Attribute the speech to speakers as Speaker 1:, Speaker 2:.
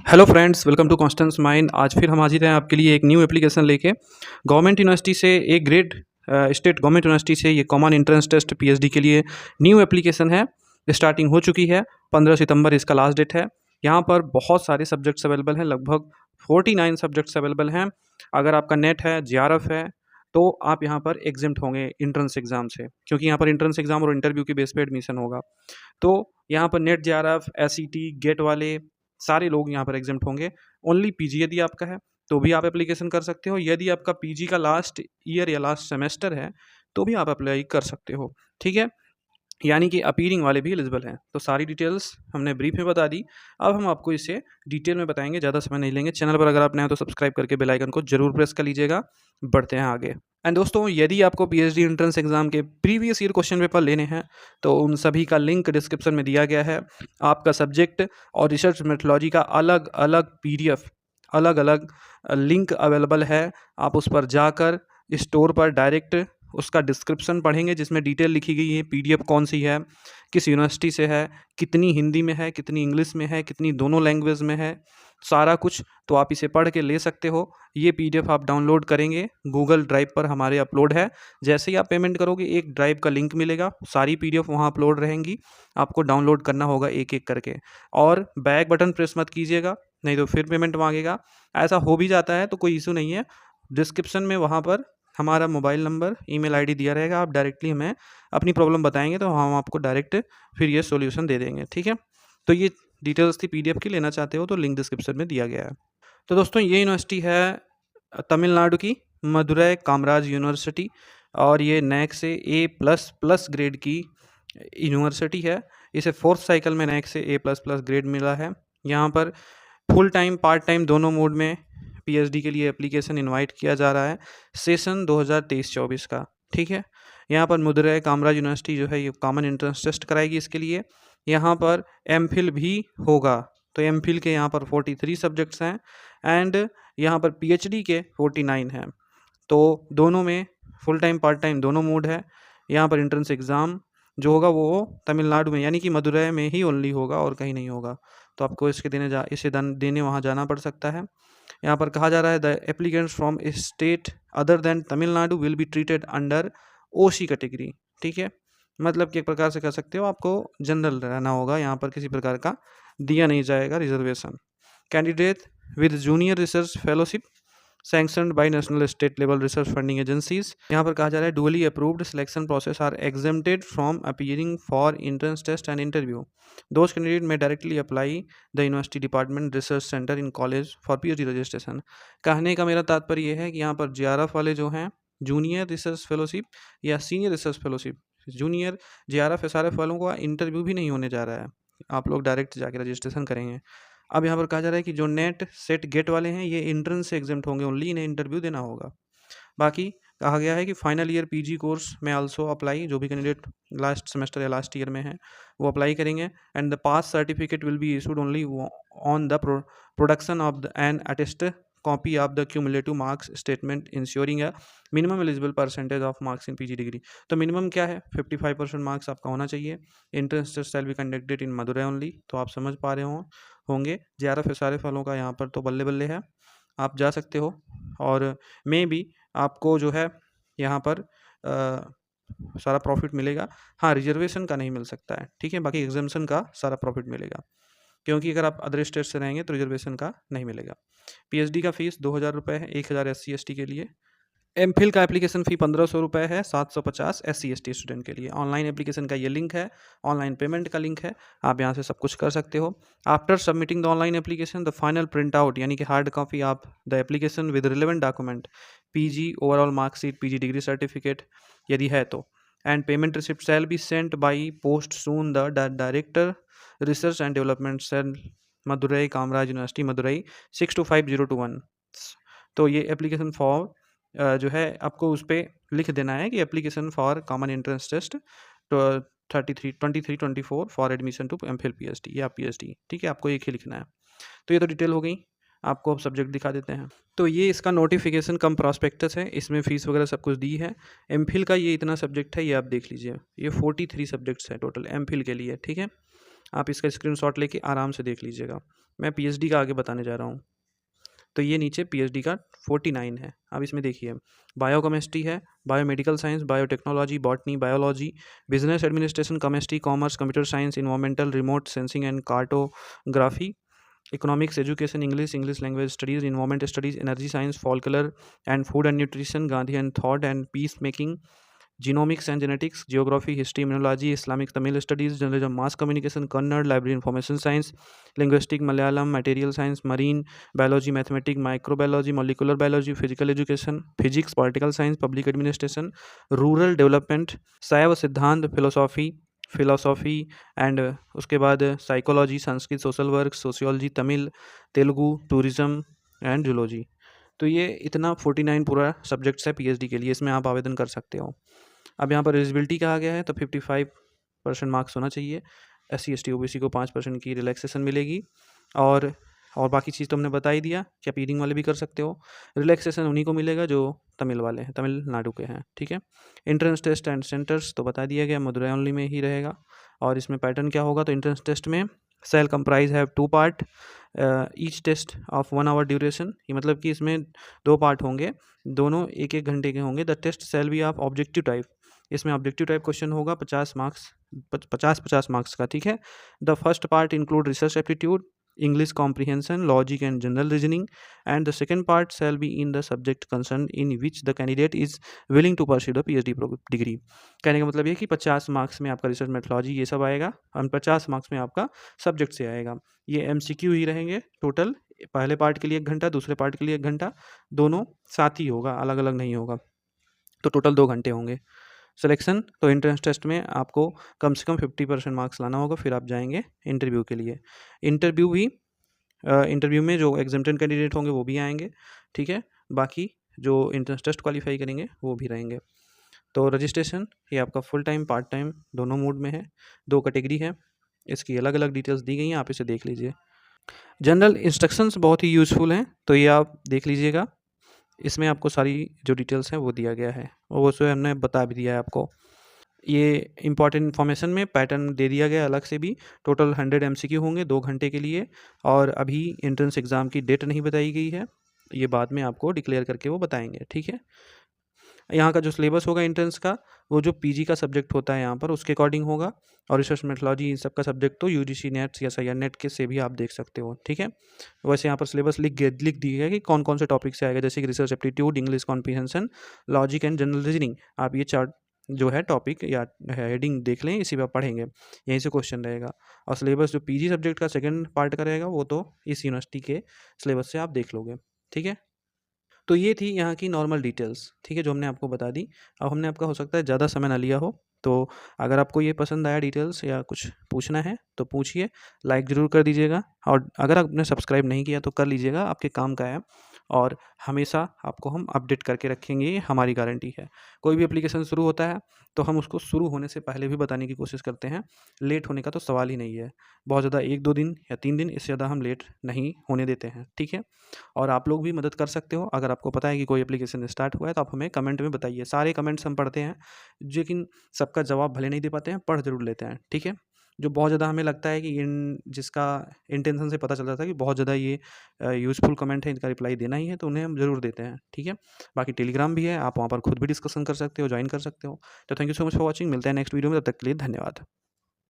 Speaker 1: Hello friends, welcome to Constance Mind. आज फिर हम हाजिर हैं आपके लिए एक न्यू एप्लीकेशन लेके। गवर्नमेंट यूनिवर्सिटी से एक ग्रेड स्टेट गवर्नमेंट यूनिवर्सिटी से ये कॉमन एंट्रेंस टेस्ट पीएचडी के लिए न्यू एप्लीकेशन है। स्टार्टिंग हो चुकी है, 15 सितंबर इसका लास्ट डेट है। यहाँ पर बहुत सारे सब्जेक्ट्स अवेलेबल हैं, लगभग 49 सब्जेक्ट्स अवेलेबल हैं। अगर आपका नेट है, जेआरएफ है, तो आप यहाँ पर एग्जिम्ट होंगे इंट्रेंस एग्ज़ाम से, क्योंकि यहाँ पर इंट्रेंस एग्ज़ाम और इंटरव्यू के बेस पे एडमिशन होगा। तो यहाँ पर नेट, जेआरएफ, एसईटी, गेट वाले सारे लोग यहाँ पर एग्जाम्प्ट होंगे। ओनली पीजी यदि आपका है तो भी आप एप्लीकेशन कर सकते हो। यदि आपका पीजी का लास्ट ईयर या लास्ट सेमेस्टर है तो भी आप अप्लाई कर सकते हो। ठीक है, यानी कि अपीयरिंग वाले भी एलिजिबल हैं। तो सारी डिटेल्स हमने ब्रीफ में बता दी। अब हम आपको इसे डिटेल में बताएंगे, ज़्यादा समय नहीं लेंगे। चैनल पर अगर आप नए हैं तो सब्सक्राइब करके बेल आइकन को जरूर प्रेस कर लीजिएगा। बढ़ते हैं आगे। एंड दोस्तों, यदि आपको पीएचडी एंट्रेंस एग्जाम के प्रीवियस ईयर क्वेश्चन पेपर लेने हैं तो उन सभी का लिंक डिस्क्रिप्शन में दिया गया है। आपका सब्जेक्ट और रिसर्च मेथोलॉजी का अलग अलग पीडीएफ, अलग अलग लिंक अवेलेबल है। आप उस पर जाकर स्टोर पर डायरेक्ट उसका डिस्क्रिप्शन पढ़ेंगे, जिसमें डिटेल लिखी गई है। पीडीएफ कौन सी है, किस यूनिवर्सिटी से है, कितनी हिंदी में है, कितनी इंग्लिश में है, कितनी दोनों लैंग्वेज में है, सारा कुछ। तो आप इसे पढ़ के ले सकते हो। ये पीडीएफ आप डाउनलोड करेंगे, गूगल ड्राइव पर हमारे अपलोड है। जैसे ही आप पेमेंट करोगे एक ड्राइव का लिंक मिलेगा, सारी पीडीएफ वहाँ अपलोड रहेंगी। आपको डाउनलोड करना होगा एक एक करके, और बैक बटन प्रेस मत कीजिएगा, नहीं तो फिर पेमेंट मांगेगा। ऐसा हो भी जाता है तो कोई इशू नहीं है। डिस्क्रिप्शन में वहाँ पर हमारा मोबाइल नंबर, ईमेल आईडी दिया रहेगा। आप डायरेक्टली हमें अपनी प्रॉब्लम बताएंगे तो हम आपको डायरेक्ट फिर ये सॉल्यूशन दे देंगे। ठीक है, तो ये डिटेल्स थी पीडीएफ की। लेना चाहते हो तो लिंक डिस्क्रिप्शन में दिया गया है। तो दोस्तों, ये यूनिवर्सिटी है तमिलनाडु की, मदुरै कामराज यूनिवर्सिटी, और ये नैक से A++ ग्रेड की यूनिवर्सिटी है। इसे फोर्थ साइकिल में नैक से A++ ग्रेड मिला है। यहाँ पर फुल टाइम पार्ट टाइम दोनों मोड में पीएचडी के लिए एप्लीकेशन इनवाइट किया जा रहा है, सेशन 2023-24 का। ठीक है, यहाँ पर मदुरै कामराज यूनिवर्सिटी जो है ये कॉमन एंट्रेंस टेस्ट कराएगी इसके लिए। यहाँ पर एमफिल भी होगा। तो एमफिल के यहाँ पर 43 सब्जेक्ट्स हैं, एंड यहाँ पर पीएचडी के 49 हैं। तो दोनों में फुल टाइम पार्ट टाइम दोनों मोड है। यहाँ पर एंट्रेंस एग्ज़ाम जो होगा वो तमिलनाडु में, यानी कि मदुरै में ही ओनली होगा और कहीं नहीं होगा। तो आपको इसे देने वहाँ जाना पड़ सकता है। यहाँ पर कहा जा रहा है the applicants from state other than Tamil Nadu will be treated under OC category. ठीक है, मतलब कि एक प्रकार से कह सकते हो आपको जनरल रहना होगा। यहाँ पर किसी प्रकार का दिया नहीं जाएगा reservation. Candidate with junior research fellowship sanctioned by national state level research funding agencies. यहाँ पर कहा जा रहा है dually approved selection process are exempted from appearing for entrance test and interview. Those candidate may directly apply the university department research centre in college for PhD registration. कहने का मेरा तात्पर्य यह है कि यहाँ पर जेआरएफ वाले जो हैं, जूनियर रिसर्च फेलोशिप या senior research fellowship, junior JRF SRF वालों का इंटरव्यू भी नहीं होने जा रहा है। आप लोग डायरेक्ट जाके रजिस्ट्रेशन करेंगे। अब यहाँ पर कहा जा रहा है कि जो नेट सेट गेट वाले हैं ये एंट्रेंस से एग्जाम्प्ट होंगे, ओनली इन्हें इंटरव्यू देना होगा। बाकी कहा गया है कि फाइनल ईयर पीजी कोर्स में आल्सो अप्लाई, जो भी कैंडिडेट लास्ट सेमेस्टर या लास्ट ईयर में है वो अप्लाई करेंगे। And the pass certificate will be issued only on the production of the an attest copy of the cumulative marks statement ensuring है minimum eligible percentage of marks in PG degree. तो minimum क्या है, 55% marks आपका होना चाहिए। Entrance test shall be conducted in Madurai only. तो आप समझ पा रहे होंगे जेआरएफ एसआरएफ वालों का यहाँ पर तो बल्ले बल्ले है, आप जा सकते हो। और मे भी आपको जो है यहाँ पर सारा प्रॉफिट मिलेगा। हाँ, रिजर्वेशन का नहीं मिल सकता है। ठीक है, बाकी एग्जामेशन का सारा प्रॉफिट मिलेगा, क्योंकि अगर आप अदर स्टेट से रहेंगे तो रिजर्वेशन का नहीं मिलेगा। पीएचडी का फीस 2000 रुपये है, 1000 SC/ST के लिए। एमफिल का एप्लीकेशन फ़ी 1500 रुपये है, 750 SC/ST स्टूडेंट के लिए। ऑनलाइन एप्लीकेशन का ये लिंक है, ऑनलाइन पेमेंट का लिंक है, आप यहाँ से सब कुछ कर सकते हो। After submitting the online application the final print out, यानी कि hard copy of the application with relevant document, PG overall marksheet, PG degree certificate यदि है तो, and payment receipt shall be sent by post soon the director research and development cell Madurai Kamaraj university Madurai 625021। तो ये application for जो है आपको उस पर लिख देना है कि application for common entrance test 23-24 for admission to MPhil PhD या पीएचडी। ठीक है, आपको एक ही लिखना है। तो ये तो डिटेल हो गई। आपको अब सब्जेक्ट दिखा देते हैं। तो ये इसका नोटिफिकेशन कम प्रॉस्पेक्टस है, इसमें फ़ीस वगैरह सब कुछ दी है। एमफिल का ये इतना सब्जेक्ट है, ये आप देख लीजिए, ये 43 सब्जेक्ट्स है टोटल एमफिल के लिए। ठीक है, आप इसका स्क्रीनशॉट लेके आराम से देख लीजिएगा। मैं पीएचडी का आगे बताने जा रहा हूँ। तो ये नीचे पीएचडी का 49 है। अब इसमें देखिए, बायोकेमिस्ट्री है, biomedical science, biotechnology, botany, biology, business administration, chemistry, commerce, computer science, environmental, remote sensing and cartography, economics, education, English language studies, environment studies, energy science, folklore and food and nutrition, Gandhi and thought and peace making, genomics and genetics, geography, history, immunology, Islamic Tamil studies, journalism, mass communication, Kannada, library information science, linguistic, Malayalam, material science, marine biology, mathematic, microbiology, molecular biology, physical education, physics, political science, public administration, rural development, शैव सिद्धांत, philosophy and उसके बाद psychology, Sanskrit, social work, sociology, Tamil, Telugu, tourism and zoology. तो ये इतना 49 पूरा subjects है PhD के लिए, इसमें आप आवेदन कर सकते हो। अब यहाँ पर एलिजिबिलिटी कहा गया है, तो 55% मार्क्स होना चाहिए। SC ST OBC को 5% की रिलैक्सेशन मिलेगी। और बाकी चीज़ तो हमने बता ही दिया कि आप रीडिंग वाले भी कर सकते हो। रिलैक्सेशन उन्हीं को मिलेगा जो तमिल वाले हैं, तमिलनाडु के हैं, ठीक है। एंट्रेंस टेस्ट एंड सेंटर्स तो बता दिया गया, मदुरई ओनली में ही रहेगा। और इसमें पैटर्न क्या होगा, तो एंट्रेंस टेस्ट में shall comprise have 2 part, each test of 1 hour duration. ये मतलब कि इसमें 2 पार्ट होंगे, दोनों 1-1 घंटे के होंगे। The test shall be of objective type, इसमें ऑब्जेक्टिव टाइप क्वेश्चन होगा 50 मार्क्स, 50-50 मार्क्स का, ठीक है। The first part include research aptitude, English comprehension, logic and general reasoning, and the second part shall be in the subject concerned in which the candidate is willing to pursue the PhD degree। कहने का मतलब ये कि 50 marks में आपका research methodology ये सब आएगा और 50 मार्क्स में आपका सब्जेक्ट से आएगा। ये MCQ ही रहेंगे टोटल, पहले पार्ट के लिए 1 घंटा, दूसरे पार्ट के लिए 1 घंटा, दोनों साथ ही होगा, अलग अलग नहीं होगा। तो टोटल 2 घंटे होंगे। सिलेक्शन तो एंट्रेंस टेस्ट में आपको कम से कम 50% मार्क्स लाना होगा, फिर आप जाएंगे इंटरव्यू के लिए। इंटरव्यू में जो एग्जाम्प्टेड कैंडिडेट होंगे वो भी आएंगे, ठीक है। बाकी जो एंट्रेंस टेस्ट क्वालिफाई करेंगे वो भी रहेंगे। तो रजिस्ट्रेशन ये आपका फुल टाइम पार्ट टाइम दोनों मोड में है, 2 कैटेगरी है, इसकी अलग अलग डिटेल्स दी गई हैं, आप इसे देख लीजिए। जनरल इंस्ट्रक्शंस बहुत ही यूज़फुल हैं, तो ये आप देख लीजिएगा। इसमें आपको सारी जो डिटेल्स हैं वो दिया गया है, और वो सो हमने बता भी दिया है आपको। ये इंपॉर्टेंट इन्फॉर्मेशन में पैटर्न दे दिया गया अलग से भी। टोटल 100 MCQ होंगे 2 घंटे के लिए, और अभी एंट्रेंस एग्ज़ाम की डेट नहीं बताई गई है, ये बाद में आपको डिक्लेयर करके वो बताएंगे, ठीक है। यहाँ का जो सिलेबस होगा एंट्रेंस का, वो जो पीजी का सब्जेक्ट होता है यहाँ पर उसके अकॉर्डिंग होगा, और रिसर्च मेथोलॉजी इन सब का सब्जेक्ट तो यूजीसी नेट या SIR नेट के से भी आप देख सकते हो, ठीक है। वैसे यहाँ पर सिलेबस लिख दिया गया कि कौन कौन से टॉपिक से आएगा, जैसे कि research aptitude, English comprehension, logic and general reasoning. आप ये चार्ट जो है टॉपिक या हेडिंग देख लें, इसी पर पढ़ेंगे, यहीं से क्वेश्चन रहेगा। और सिलेबस जो पीजी सब्जेक्ट का सेकंड पार्ट का रहेगा वो तो इस यूनिवर्सिटी के सिलेबस से आप देख लोगे, ठीक है। तो ये थी यहाँ की नॉर्मल डिटेल्स, ठीक है, जो हमने आपको बता दी। अब हमने आपका हो सकता है ज़्यादा समय ना लिया हो, तो अगर आपको ये पसंद आया डिटेल्स या कुछ पूछना है तो पूछिए, लाइक ज़रूर कर दीजिएगा, और अगर आपने सब्सक्राइब नहीं किया तो कर लीजिएगा, आपके काम का है। और हमेशा आपको हम अपडेट करके रखेंगे, ये हमारी गारंटी है। कोई भी एप्लीकेशन शुरू होता है तो हम उसको शुरू होने से पहले भी बताने की कोशिश करते हैं, लेट होने का तो सवाल ही नहीं है। बहुत ज़्यादा 1-2 दिन या 3 दिन, इससे ज़्यादा हम लेट नहीं होने देते हैं, ठीक है। और आप लोग भी मदद कर सकते हो, अगर आपको पता है कि कोई एप्लीकेशन स्टार्ट हुआ है तो आप हमें कमेंट में बताइए। सारे कमेंट्स हम पढ़ते हैं, लेकिन सबका जवाब भले नहीं दे पाते हैं, पढ़ ज़रूर लेते हैं, ठीक है। जो बहुत ज़्यादा हमें लगता है कि जिसका इंटेंशन से पता चल जाता है कि बहुत ज़्यादा ये यूज़फुल कमेंट है, इनका रिप्लाई देना ही है, तो उन्हें हम ज़रूर देते हैं, ठीक है। बाकी टेलीग्राम भी है, आप वहाँ पर खुद भी डिस्कशन कर सकते हो, ज्वाइन कर सकते हो। तो thank you so much for watching, मिलते हैं नेक्स्ट वीडियो में, तब तक के लिए धन्यवाद।